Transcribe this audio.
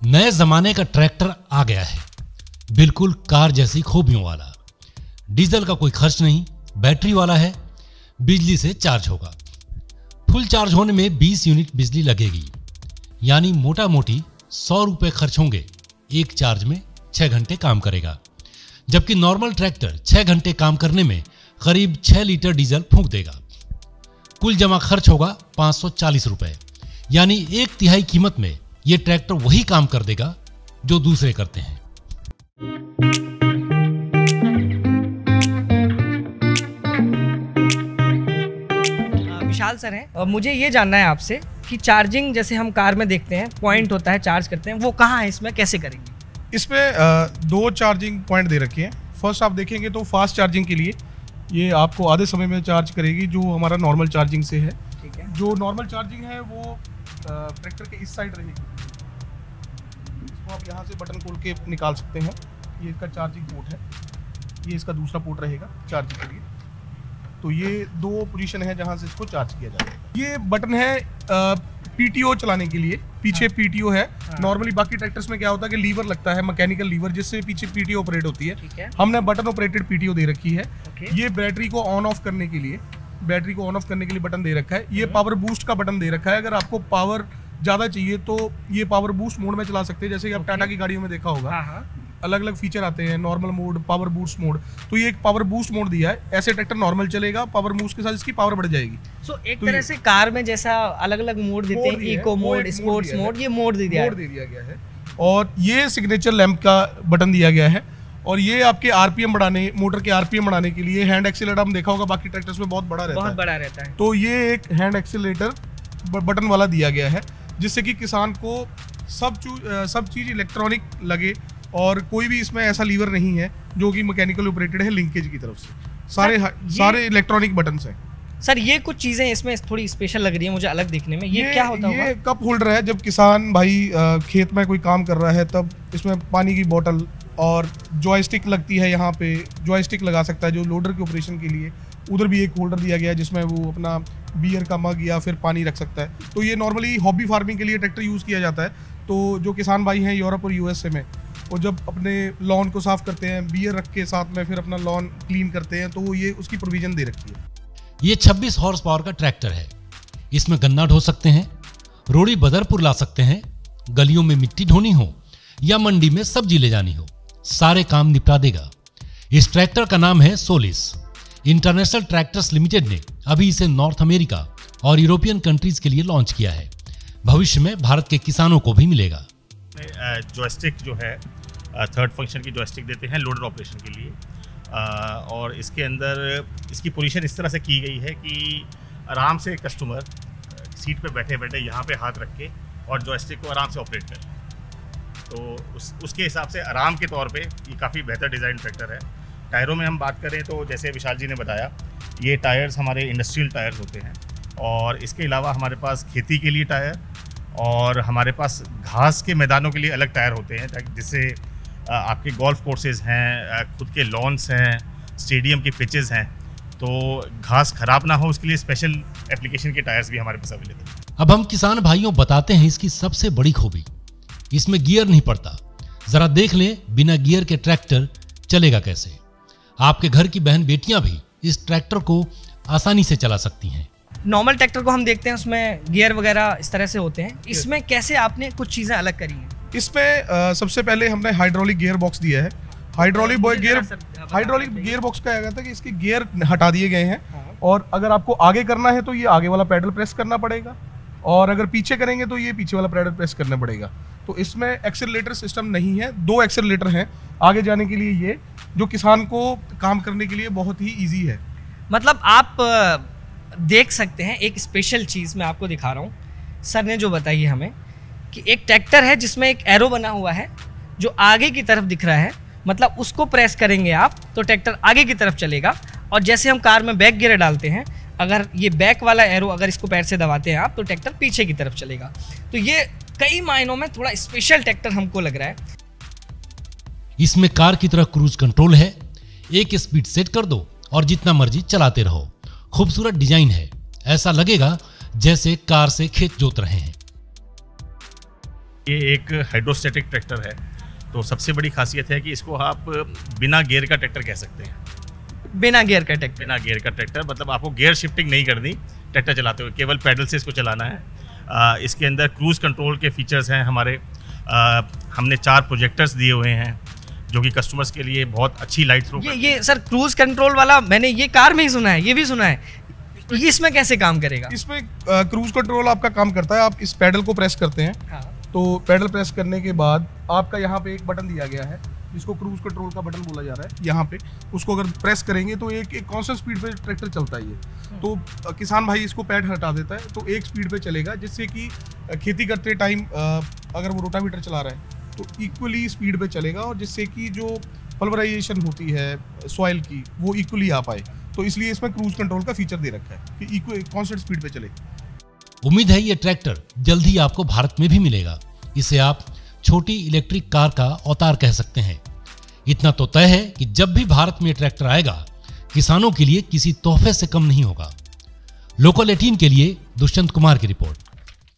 नए जमाने का ट्रैक्टर आ गया है, बिल्कुल कार जैसी खूबियों वाला। डीजल का कोई खर्च नहीं, बैटरी वाला है, बिजली से चार्ज होगा। फुल चार्ज होने में 20 यूनिट बिजली लगेगी, यानी मोटा मोटी 100 रुपए खर्च होंगे। एक चार्ज में 6 घंटे काम करेगा, जबकि नॉर्मल ट्रैक्टर 6 घंटे काम करने में करीब 6 लीटर डीजल फूंक देगा। कुल जमा खर्च होगा 540 रुपए, यानी 1/3 कीमत में यह ट्रैक्टर वही काम कर देगा जो दूसरे करते हैं। विशाल सर हैं और मुझे ये जानना है आपसे कि चार्जिंग जैसे हम कार में देखते हैं पॉइंट होता है, चार्ज करते हैं, वो कहाँ है, इसमें कैसे करेंगे? इसमें 2 चार्जिंग पॉइंट दे रखे हैं। फर्स्ट आप देखेंगे तो फास्ट चार्जिंग के लिए ये आपको आधे समय में चार्ज करेगी, जो हमारा नॉर्मल चार्जिंग से है। ठीक है। जो नॉर्मल चार्जिंग है वो ट्रैक्टर के इस साइड रहेगी। इसको आप यहाँ से बटन खोल के निकाल सकते हैं। ये इसका चार्जिंग पोर्ट है, ये इसका दूसरा पोर्ट रहेगा चार्जिंग के लिए। तो ये 2 पोजीशन है जहाँ से इसको चार्ज किया जाएगा। ये बटन है पीटीओ चलाने के लिए, पीछे पीटीओ है। नॉर्मली बाकी ट्रैक्टर्स में क्या होता है कि लीवर लगता है, मैकेनिकल लीवर, जिससे पीछे पीटीओ ऑपरेट होती है। हमने बटन ऑपरेटेड पीटीओ दे रखी है। ये बैटरी को ऑन ऑफ करने के लिए, बटन दे रखा है। ये पावर बूस्ट का बटन दे रखा है। अगर आपको पावर ज़्यादा चाहिए तो ये पावर बूस्ट मोड में चला सकते हैं, जैसे कि आप टाटा की गाड़ियों में देखा होगा। अलग अलग फीचर आते हैं, normal mode, power boost mode. तो ये एक पावर बूस्ट मोड दिया है। ऐसे ट्रैक्टर नॉर्मल चलेगा, पावर बूस्ट के साथ इसकी पावर बढ़ जाएगी। एक तरह से कार में जैसा अलग अलग मोड देते हैं, इको मोड, स्पोर्ट्स मोड, ये मोड दे दिया गया है। और ये सिग्नेचर लैंप का बटन दिया गया है। और ये आपके आरपीएम बढ़ाने, मोटर के आरपीएम बढ़ाने के लिए हैंड एक्सीलरेटर हम देखा होगा बाकी ट्रैक्टर्स में बहुत बड़ा रहता है। तो ये एक हैंड एक्सीलरेटर बटन वाला दिया गया है, जिससे कि किसान को सब चीज इलेक्ट्रॉनिक लगे। और कोई भी इसमें ऐसा लीवर नहीं है जो कि मैकेनिकल ऑपरेटेड है लिंकेज की तरफ से। सारे इलेक्ट्रॉनिक बटन्स हैं। सर ये कुछ चीजें इसमें थोड़ी स्पेशल लग रही है मुझे अलग देखने में। ये क्या होता है? ये कप होल्डर है। जब किसान भाई खेत में कोई काम कर रहा है तब इसमें पानी की बोतल और जॉयस्टिक लगती है। यहाँ पे जॉयस्टिक लगा सकता है जो लोडर के ऑपरेशन के लिए। उधर भी एक होल्डर दिया गया है जिसमें वो अपना बियर का मग या फिर पानी रख सकता है। तो ये नॉर्मली हॉबी फार्मिंग के लिए ट्रैक्टर यूज़ किया जाता है। तो जो किसान भाई हैं यूरोप और यूएसए में, वो जब अपने लॉन को साफ करते हैं, बियर रख के साथ में फिर अपना लॉन क्लीन करते हैं, तो ये उसकी प्रोविजन दे रखी है। ये 26 हॉर्स पावर का ट्रैक्टर है। इसमें गन्ना ढो सकते हैं, रोड़ी बदरपुर ला सकते हैं, गलियों में मिट्टी ढोनी हो या मंडी में सब्जी ले जानी हो, सारे काम निपटा देगा। इस ट्रैक्टर का नाम है सोलिस। इंटरनेशनल ट्रैक्टर्स लिमिटेड ने अभी इसे नॉर्थ अमेरिका और यूरोपियन कंट्रीज के लिए लॉन्च किया है। भविष्य में भारत के किसानों को भी मिलेगा। जॉयस्टिक जो है थर्ड फंक्शन की जॉयस्टिक देते हैं लोडर ऑपरेशन के लिए। और इसके अंदर इसकी पोजीशन इस तरह से की गई है कि आराम से कस्टमर सीट पे बैठे बैठे यहाँ पे हाथ रख के और जॉयस्टिक को आराम से ऑपरेट करे। तो उसके हिसाब से आराम के तौर पे ये काफ़ी बेहतर डिज़ाइन ट्रैक्टर है। टायरों में हम बात करें तो जैसे विशाल जी ने बताया, ये टायर्स हमारे इंडस्ट्रियल टायर्स होते हैं। और इसके अलावा हमारे पास खेती के लिए टायर और हमारे पास घास के मैदानों के लिए अलग टायर होते हैं, जिससे आपके गोल्फ कोर्सेज हैं, खुद के लॉन्स हैं, स्टेडियम के पिचेस हैं, तो घास खराब ना हो उसके लिए स्पेशल एप्लीकेशन के टायर्स भी हमारे पास अवेलेबल हैं। अब हम किसान भाइयों बताते हैं इसकी सबसे बड़ी खूबी, इसमें गियर नहीं पड़ता। जरा देख लें बिना गियर के ट्रैक्टर चलेगा कैसे। आपके घर की बहन बेटियां भी इस ट्रैक्टर को आसानी से चला सकती हैं। नॉर्मल ट्रैक्टर को हम देखते हैं उसमें गियर वगैरह इस तरह से होते हैं, इसमें कैसे आपने कुछ चीजें अलग करी हैं? इसमें सबसे पहले हमने हाइड्रोलिक गियर बॉक्स दिया है। हाइड्रोलिक गियर बॉक्स का क्या था कि इसके गियर हटा दिए गए हैं। और अगर आपको आगे करना है तो ये आगे वाला पैडल प्रेस करना पड़ेगा, और अगर पीछे करेंगे तो ये पीछे वाला पैडल प्रेस करना पड़ेगा। तो इसमें एक्सेलरेटर सिस्टम नहीं है, 2 एक्सेलरेटर हैं आगे जाने के लिए, ये जो किसान को काम करने के लिए बहुत ही ईजी है। मतलब आप देख सकते हैं एक स्पेशल चीज़ मैं आपको दिखा रहा हूँ। सर ने जो बताई है हमें कि एक ट्रैक्टर है जिसमें एक एरो बना हुआ है जो आगे की तरफ दिख रहा है। मतलब उसको प्रेस करेंगे आप तो ट्रैक्टर आगे की तरफ चलेगा। और जैसे हम कार में बैक गियर डालते हैं, अगर ये बैक वाला एरो अगर इसको पैर से दबाते हैं आप तो ट्रैक्टर पीछे की तरफ चलेगा। तो ये कई मायनों में थोड़ा स्पेशल ट्रैक्टर हमको लग रहा है। इसमें कार की तरह क्रूज कंट्रोल है, एक स्पीड सेट कर दो और जितना मर्जी चलाते रहो। खूबसूरत डिजाइन है, ऐसा लगेगा जैसे कार से खेत जोत रहे हैं। ये एक हाइड्रोस्टैटिक ट्रैक्टर है, तो सबसे बड़ी खासियत है कि इसको आप बिना गियर का ट्रैक्टर कह सकते हैं। बिना गियर का ट्रैक्टर? बिना गियर का ट्रैक्टर मतलब आपको गियर शिफ्टिंग नहीं करनी ट्रैक्टर चलाते हुए, केवल पैडल से इसको चलाना है। इसके अंदर क्रूज़ कंट्रोल के फीचर्स हैं हमारे। हमने 4 प्रोजेक्टर्स दिए हुए हैं जो कि कस्टमर्स के लिए बहुत अच्छी लाइट थ्रो। ये सर क्रूज कंट्रोल वाला मैंने ये कार में ही सुना है, ये भी सुना है, ये इसमें कैसे काम करेगा? इसमें क्रूज कंट्रोल आपका काम करता है। आप इस पैडल को प्रेस करते हैं, हाँ। तो पैडल प्रेस करने के बाद आपका यहाँ पे एक बटन दिया गया है जिसको क्रूज कंट्रोल का बटन बोला जा रहा है। यहाँ पे उसको अगर प्रेस करेंगे तो एक कांस्टेंट स्पीड पे ट्रैक्टर चलता है ये। तो किसान भाई इसको पैड हटा देता है तो एक स्पीड पे चलेगा, जिससे कि खेती करते टाइम अगर वो रोटावीटर चला रहा है तो इक्वली स्पीड पे चलेगा, और जिससे कि जो पल्वराइजेशन होती है सॉइल की वो इक्वली आ पाए। तो इसलिए इसमें क्रूज कंट्रोल का फीचर दे रखा है कि कांस्टेंट स्पीड पे चले। उम्मीद है ये ट्रैक्टर जल्द ही आपको भारत में भी मिलेगा। इसे आप छोटी इलेक्ट्रिक कार का अवतार कह सकते हैं। इतना तो तय है कि जब भी भारत में ट्रैक्टर आएगा, किसानों के लिए किसी तोहफे से कम नहीं होगा। लोकल 18 के लिए दुष्यंत कुमार की रिपोर्ट।